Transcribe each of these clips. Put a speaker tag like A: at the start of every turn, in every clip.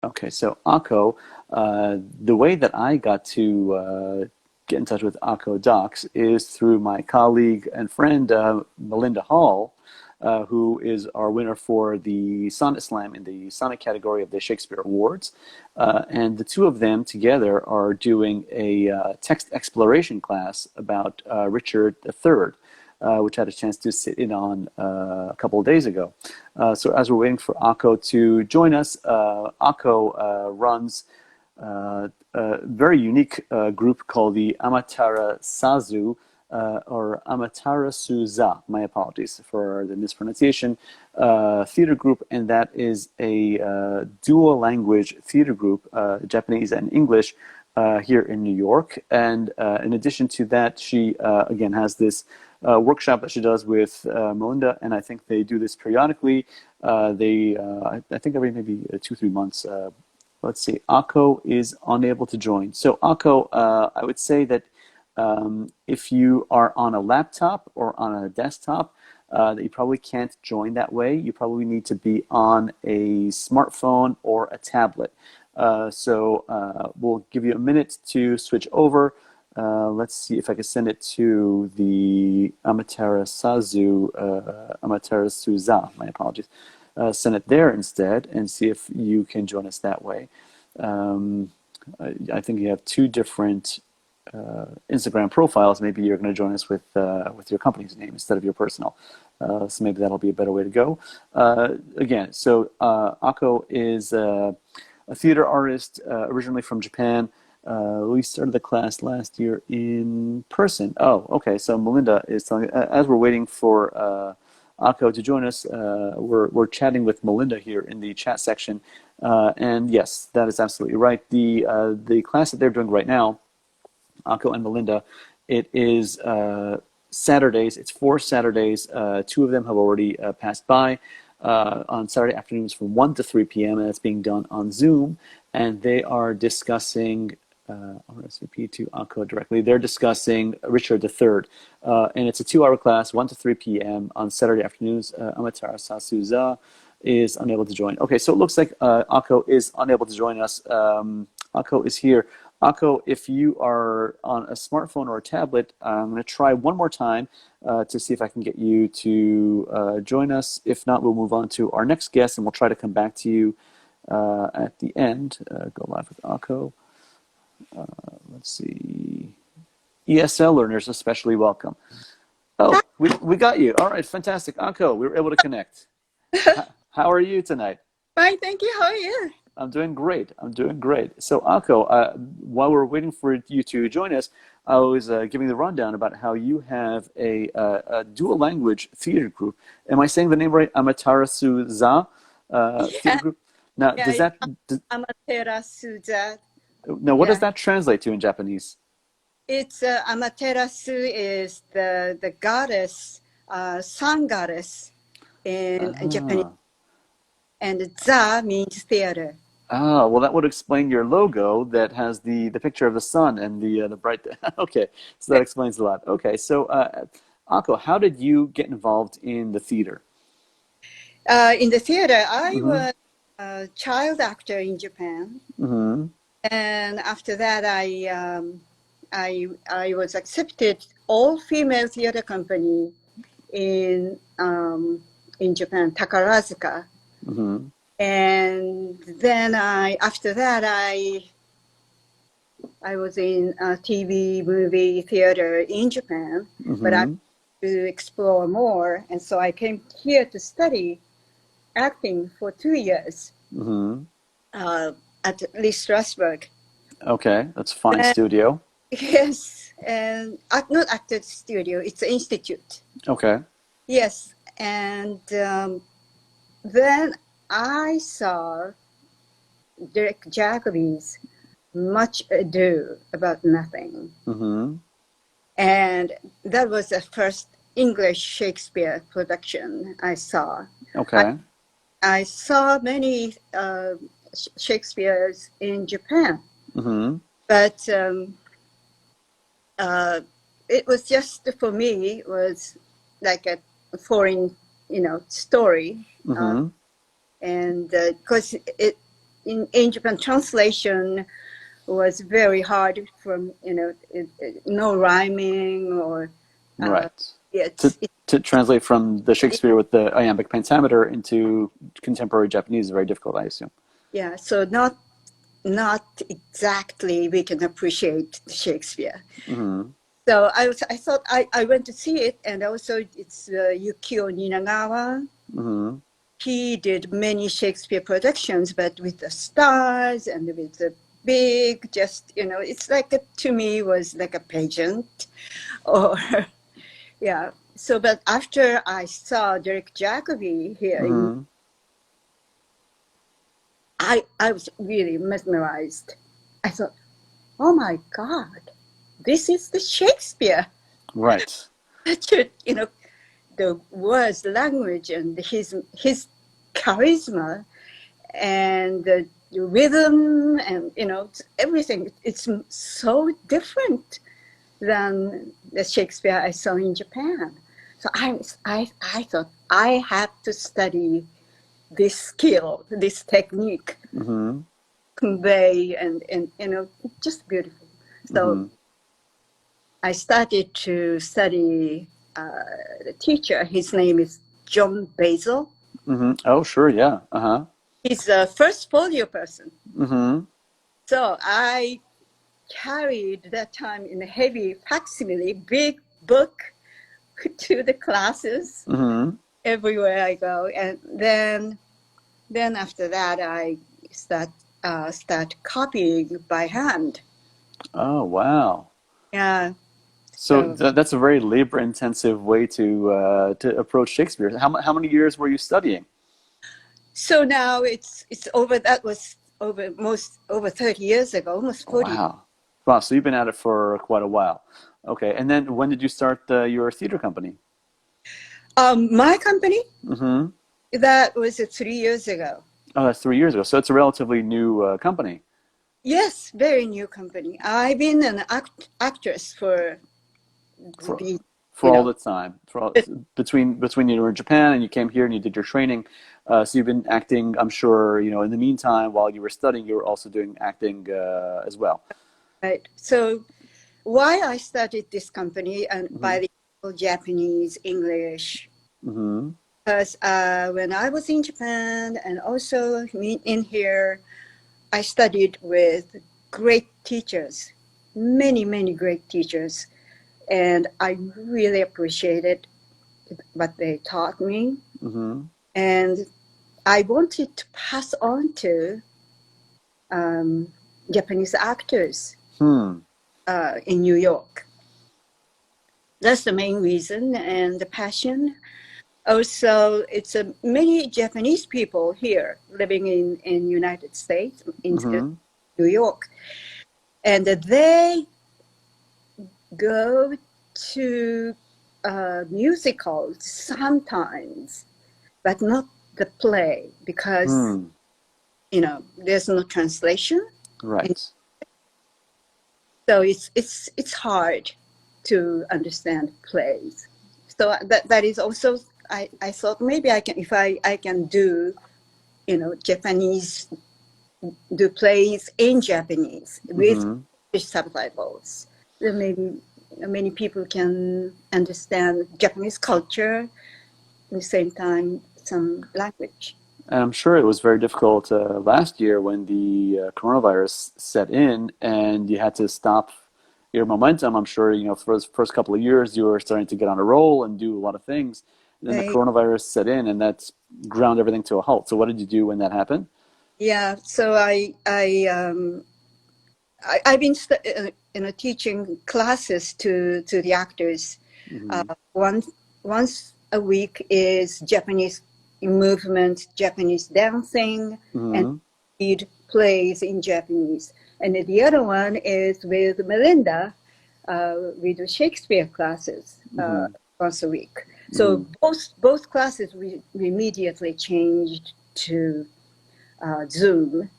A: Okay, so Akko, the way that I got to get in touch with Akko Dachs is through my colleague and friend Melinda Hall, who is our winner for the Sonnet Slam in the sonnet category of the Shakespeare Awards. And the two of them together are doing a text exploration class about Richard III, which I had a chance to sit in on a couple of days ago. So as we're waiting for Akko to join us, Akko runs a very unique group called the Amaterasu or Amaterasu Za. My apologies for the mispronunciation. Theater group, and that is a dual language theater group, Japanese and English, here in New York. And in addition to that, she again has this workshop that she does with Melinda, and I think they do this periodically. I think every maybe 2-3 months. Let's see, Akko is unable to join. So Akko, I would say that if you are on a laptop or on a desktop, that you probably can't join that way. You probably need to be on a smartphone or a tablet. So we'll give you a minute to switch over. Let's see if I can send it to the Amaterasu Za. My apologies. Send it there instead and see if you can join us that way. I think you have two different Instagram profiles. Maybe you're going to join us with your company's name instead of your personal. So maybe that'll be a better way to go. Again, so Akko is a theater artist originally from Japan. We started the class last year in person. Oh, okay. So Melinda is telling, as we're waiting for Akko to join us, we're chatting with Melinda here in the chat section. And yes, that is absolutely right. The class that they're doing right now, Akko and Melinda, it is Saturdays. It's 4 Saturdays. Two of them have already passed by. On Saturday afternoons from 1 to 3 p.m. and it's being done on Zoom. And they are discussing, RSVP to Akko directly, they're discussing Richard III. And it's a 2-hour class, 1 to 3 p.m. on Saturday afternoons. Amaterasu Za is unable to join. Okay, so it looks like Akko is unable to join us. Akko is here. Akko, if you are on a smartphone or a tablet, I'm going to try one more time to see if I can get you to join us. If not, we'll move on to our next guest, and we'll try to come back to you at the end. Go live with Akko. Let's see. ESL learners especially welcome. Oh, we got you. All right, fantastic. Akko, we were able to connect. How are you tonight?
B: Fine, thank you. How are you?
A: I'm doing great. I'm doing great. So Akko, while we're waiting for you to join us, I was giving the rundown about how you have a dual language theater group. Am I saying the name right? Amaterasu Za theater group. Now,
B: Yeah,
A: does that?
B: Amaterasu Za.
A: Now, what does that translate to in Japanese?
B: It's Amaterasu is the goddess, sun goddess in Japanese, and Za means theater.
A: Ah, well, that would explain your logo that has the picture of the sun and the bright. Okay, so that explains a lot. Okay, so Akko, how did you get involved in the theater?
B: In the theater, I
A: Mm-hmm.
B: was a child actor in Japan,
A: Mm-hmm.
B: and after that, I was accepted all-female theater company in Japan, Takarazuka.
A: Mm-hmm.
B: And then after that, I was in a TV movie theater in Japan, but I
A: Mm-hmm.
B: to explore more. And so I came here to study acting for 2 years
A: Mm-hmm.
B: at Lee Strasberg.
A: Okay, that's fine
B: And,
A: studio.
B: yes, and not actor studio, it's an institute.
A: Okay.
B: Yes, and then I saw Derek Jacobi's Much Ado About Nothing.
A: Mm-hmm.
B: And that was the first English Shakespeare production I saw.
A: Okay.
B: I saw many Shakespeares in Japan,
A: Mm-hmm.
B: but it was just, for me, it was like a foreign, story.
A: Mm-hmm.
B: And because it in Japan, translation was very hard from, no rhyming or, uh,
A: Right. To
B: it's,
A: to translate from the Shakespeare with the iambic pentameter into contemporary Japanese is very difficult, I assume.
B: yeah, so not exactly we can appreciate Shakespeare.
A: Mm-hmm.
B: So I thought I went to see it, and also it's Yukio Ninagawa.
A: Mm-hmm.
B: He did many Shakespeare productions, but with the stars and with the big, just, it's like to me was like a pageant, or yeah. So, but after I saw Derek Jacobi here,
A: Mm-hmm.
B: I was really mesmerized. I thought, oh my God, this is the Shakespeare.
A: Right.
B: Such a, the words, language, and his charisma and the rhythm, and everything. It's so different than the Shakespeare I saw in Japan. So I thought I had to study this skill, this technique,
A: Mm-hmm.
B: convey, and just beautiful. So
A: Mm-hmm.
B: I started to study the teacher. His name is John Basil.
A: Mm-hmm. Oh, sure, yeah. Uh-huh.
B: He's a first folio person.
A: Mm-hmm.
B: So I carried that time in a heavy facsimile, big book to the classes
A: Mm-hmm.
B: everywhere I go. And then after that, I start copying by hand.
A: Oh, wow.
B: Yeah.
A: So
B: So
A: that's a very labor-intensive way to approach Shakespeare. How many years were you studying?
B: so now it's over. That was over 30 years ago, almost 40.
A: Wow. Wow, so you've been at it for quite a while. Okay, and then when did you start your theater company?
B: My company,
A: Mm-hmm.
B: that was 3 years ago.
A: Oh, that's 3 years ago. So it's a relatively new company
B: Yes, very new company. I've been an actress for
A: for
B: the,
A: for
B: you
A: all
B: know,
A: the time. Between you were in Japan and you came here and you did your training. So you've been acting, I'm sure, in the meantime, while you were studying, you were also doing acting as well.
B: right. So why I started this company and
A: Mm-hmm.
B: bilingual Japanese, English,
A: Mm-hmm.
B: because when I was in Japan and also in here, I studied with great teachers, many, many great teachers. And I really appreciated what they taught me.
A: Mm-hmm.
B: And I wanted to pass on to um, Japanese actors
A: Hmm.
B: in New York. That's the main reason and the passion. Also, it's many Japanese people here living in United States, in
A: Mm-hmm.
B: New York, and they go to musicals sometimes, but not the play because
A: Hmm.
B: there's no translation, and
A: Right.
B: so it's hard to understand plays. So that is also I thought maybe I can, if I can do Japanese, do plays in Japanese with
A: Mm-hmm.
B: English subtitles, then maybe many people can understand Japanese culture at the same time some language.
A: And I'm sure it was very difficult last year when the coronavirus set in and you had to stop your momentum. I'm sure, for those first couple of years, you were starting to get on a roll and do a lot of things. And then the
B: Right.
A: coronavirus set in and that's ground everything to a halt. So what did you do when that happened?
B: Yeah, so I've been teaching classes to the actors. Uh,
A: Mm-hmm.
B: once a week is Japanese movement, Japanese dancing, and
A: Mm-hmm.
B: read plays in Japanese. And the other one is with Melinda. We do Shakespeare classes
A: Mm-hmm.
B: once a week.
A: Mm-hmm.
B: So both classes we immediately changed to Zoom.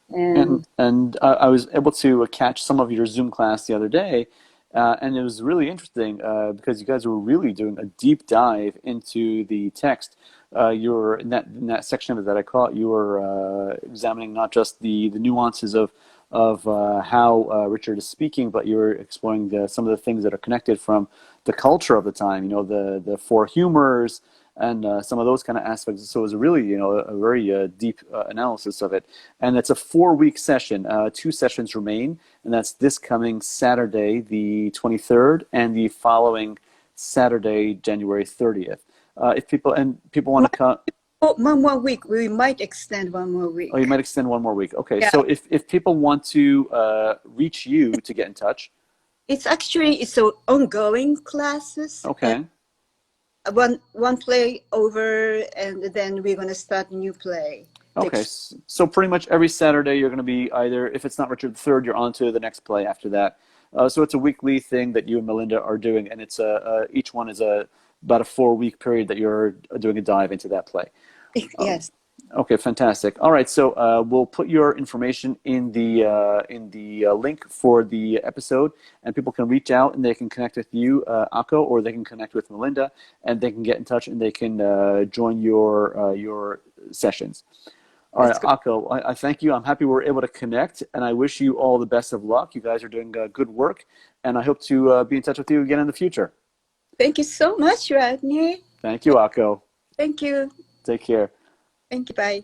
A: And
B: And
A: I was able to catch some of your Zoom class the other day, and it was really interesting because you guys were really doing a deep dive into the text. you were in that section of it that I caught. You were examining not just the nuances of how Richard is speaking, but you were exploring some of the things that are connected from the culture of the time. You know, the four humors and some of those kind of aspects. So it was really, you know, a very deep analysis of it. And it's a 4-week session. 2 sessions remain, and that's this coming Saturday, the 23rd, and the following Saturday, January 30th. If people want to come.
B: Oh, 1 more week. We might extend 1 more week.
A: Oh, you might extend 1 more week. Okay,
B: Yeah.
A: so if people want to reach you to get in touch.
B: It's an ongoing classes.
A: Okay.
B: One play over, and then we're gonna start a new play.
A: Okay, so pretty much every Saturday you're going to be either, if it's not Richard III, you're on to the next play after that. So it's a weekly thing that you and Melinda are doing, and it's each one is about a 4-week period that you're doing a dive into that play.
B: Yes.
A: Okay, fantastic. All right, so we'll put your information in the link for the episode, and people can reach out and they can connect with you, Akko, or they can connect with Melinda, and they can get in touch and they can join your sessions. All right, Akko, I thank you. I'm happy we're able to connect, and I wish you all the best of luck. You guys are doing good work, and I hope to be in touch with you again in the future.
B: Thank you so much, Rodney.
A: Thank you, Akko.
B: Thank you.
A: Take care.
B: Thank you. Bye.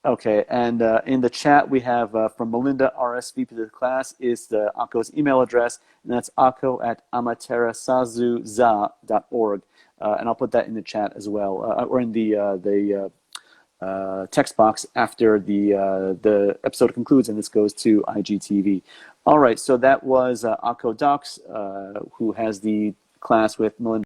A: Okay, and in the chat we have from Melinda, RSVP to the class, is the Akko's email address, and that's akko@amaterasu.org. And I'll put that in the chat as well, or in the text box after the episode concludes, and this goes to IGTV. All right, so that was Akko Dachs, who has the class with Melinda.